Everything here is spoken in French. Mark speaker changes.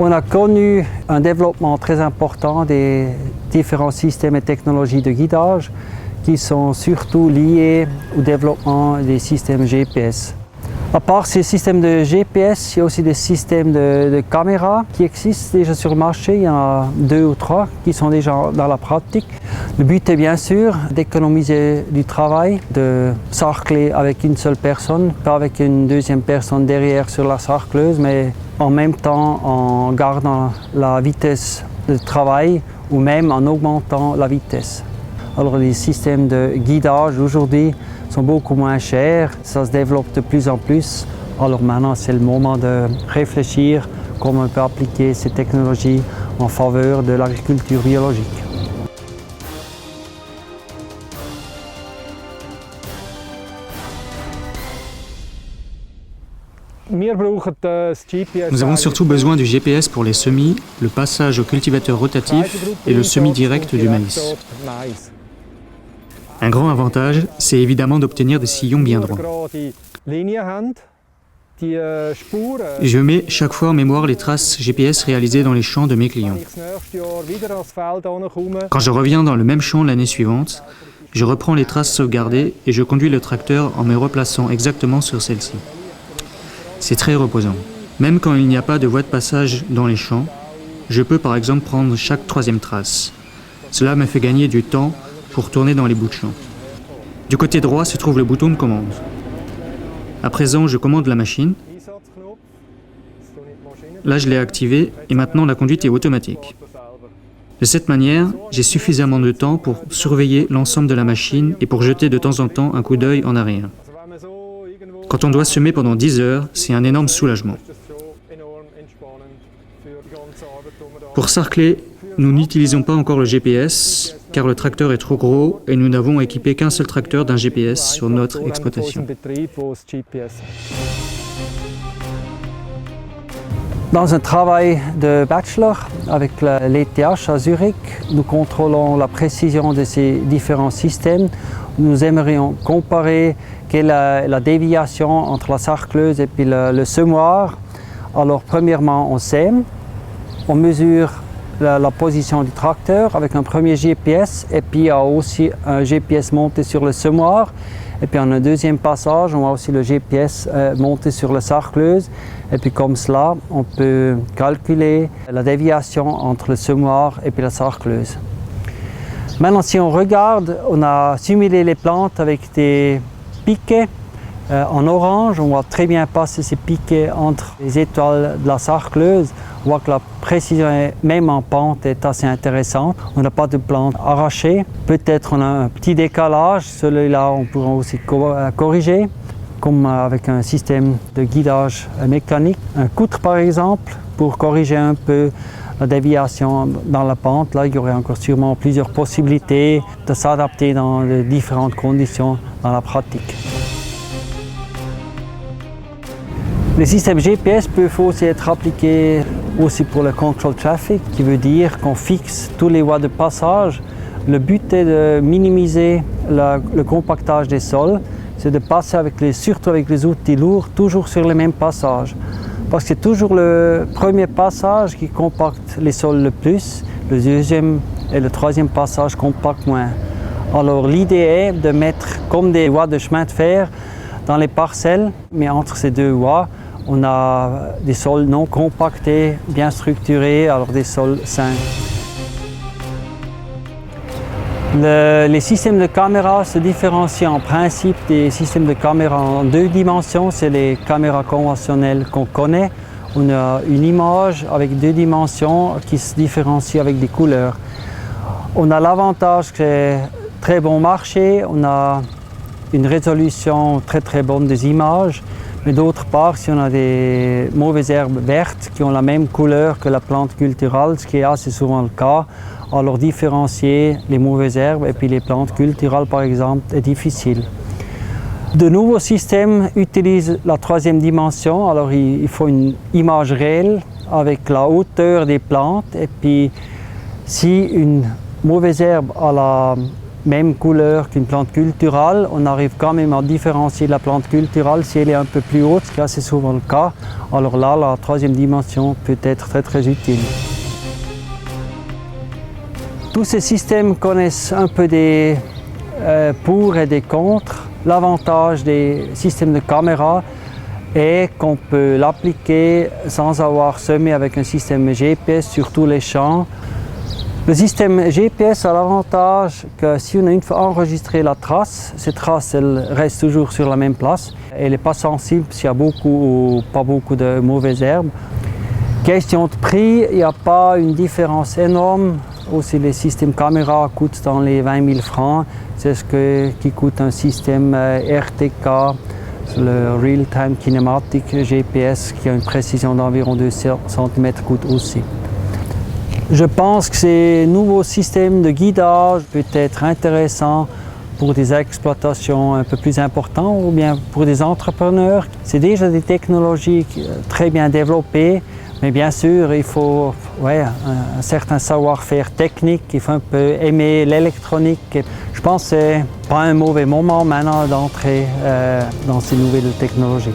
Speaker 1: On a connu un développement très important des différents systèmes et technologies de guidage qui sont surtout liés au développement des systèmes GPS. À part ces systèmes de GPS, il y a aussi des systèmes de caméras qui existent déjà sur le marché. Il y en a 2 ou 3 qui sont déjà dans la pratique. Le but est bien sûr d'économiser du travail, de sarcler avec une seule personne, pas avec une deuxième personne derrière sur la sarcleuse, mais en même temps en gardant la vitesse de travail ou même en augmentant la vitesse. Alors les systèmes de guidage aujourd'hui sont beaucoup moins chers, ça se développe de plus en plus. Alors maintenant c'est le moment de réfléchir comment on peut appliquer ces technologies en faveur de l'agriculture biologique.
Speaker 2: Nous avons surtout besoin du GPS pour les semis, le passage au cultivateur rotatif et le semis direct du maïs. Un grand avantage, c'est évidemment d'obtenir des sillons bien droits. Je mets chaque fois en mémoire les traces GPS réalisées dans les champs de mes clients. Quand je reviens dans le même champ l'année suivante, je reprends les traces sauvegardées et je conduis le tracteur en me replaçant exactement sur celles-ci. C'est très reposant. Même quand il n'y a pas de voie de passage dans les champs, je peux par exemple prendre chaque 3e trace. Cela me fait gagner du temps pour tourner dans les bouts de champ. Du côté droit se trouve le bouton de commande. À présent, je commande la machine. Là, je l'ai activée et maintenant la conduite est automatique. De cette manière, j'ai suffisamment de temps pour surveiller l'ensemble de la machine et pour jeter de temps en temps un coup d'œil en arrière. Quand on doit semer pendant 10 heures, c'est un énorme soulagement. Pour sarcler, nous n'utilisons pas encore le GPS, car le tracteur est trop gros et nous n'avons équipé qu'un seul tracteur d'un GPS sur notre exploitation.
Speaker 1: Dans un travail de bachelor avec l'ETH à Zurich, nous contrôlons la précision de ces différents systèmes. Nous aimerions comparer quelle est la déviation entre la sarcleuse et puis le semoir. Alors premièrement, on sème, on mesure la position du tracteur avec un premier GPS et puis il y a aussi un GPS monté sur le semoir. Et puis en un deuxième passage, on a aussi le GPS monté sur la sarcleuse. Et puis comme cela, on peut calculer la déviation entre le semoir et puis la sarcleuse. Maintenant, si on regarde, on a simulé les plantes avec des piquets en orange. On voit très bien passer ces piquets entre les étoiles de la sarcleuse. On voit que la précision, même en pente, est assez intéressante. On n'a pas de plantes arrachées. Peut-être on a un petit décalage. Celui-là, on pourra aussi corriger, comme avec un système de guidage mécanique. Un coutre, par exemple, pour corriger un peu la déviation dans la pente. Là, il y aurait encore sûrement plusieurs possibilités de s'adapter dans les différentes conditions dans la pratique. Les systèmes GPS peuvent aussi être appliqués aussi pour le control traffic, qui veut dire qu'on fixe toutes les voies de passage. Le but est de minimiser le compactage des sols, c'est de passer surtout avec les outils lourds, toujours sur les mêmes passages. Parce que c'est toujours le premier passage qui compacte les sols le plus, le deuxième et le troisième passage compactent moins. Alors l'idée est de mettre comme des voies de chemin de fer dans les parcelles, mais entre ces deux voies, on a des sols non compactés, bien structurés, alors des sols sains. Les systèmes de caméra se différencient en principe des systèmes de caméra en 2 dimensions. C'est les caméras conventionnelles qu'on connaît. On a une image avec 2 dimensions qui se différencie avec des couleurs. On a l'avantage que c'est très bon marché, on a une résolution très bonne des images. Mais d'autre part, si on a des mauvaises herbes vertes qui ont la même couleur que la plante culturale, ce qui est assez souvent le cas, alors différencier les mauvaises herbes et puis les plantes culturales par exemple est difficile. De nouveaux systèmes utilisent la 3e dimension, alors il faut une image réelle avec la hauteur des plantes et puis si une mauvaise herbe a la même couleur qu'une plante culturale, on arrive quand même à différencier la plante culturale si elle est un peu plus haute, ce qui est assez souvent le cas. Alors là, la troisième dimension peut être très utile. Tous ces systèmes connaissent un peu des pour et des contre. L'avantage des systèmes de caméra est qu'on peut l'appliquer sans avoir semé avec un système GPS sur tous les champs. Le système GPS a l'avantage que si on a une fois enregistré la trace, cette trace elle reste toujours sur la même place. Elle n'est pas sensible s'il y a beaucoup ou pas beaucoup de mauvaises herbes. Question de prix, il n'y a pas une différence énorme. Aussi les systèmes caméra coûtent dans les 20 000 francs. C'est ce qui coûte un système RTK, le Real Time Kinematic GPS qui a une précision d'environ 2 cm coûte aussi. Je pense que ces nouveaux systèmes de guidage peuvent être intéressants pour des exploitations un peu plus importantes ou bien pour des entrepreneurs. C'est déjà des technologies très bien développées, mais bien sûr il faut un certain savoir-faire technique, il faut un peu aimer l'électronique. Je pense que ce n'est pas un mauvais moment maintenant d'entrer dans ces nouvelles technologies.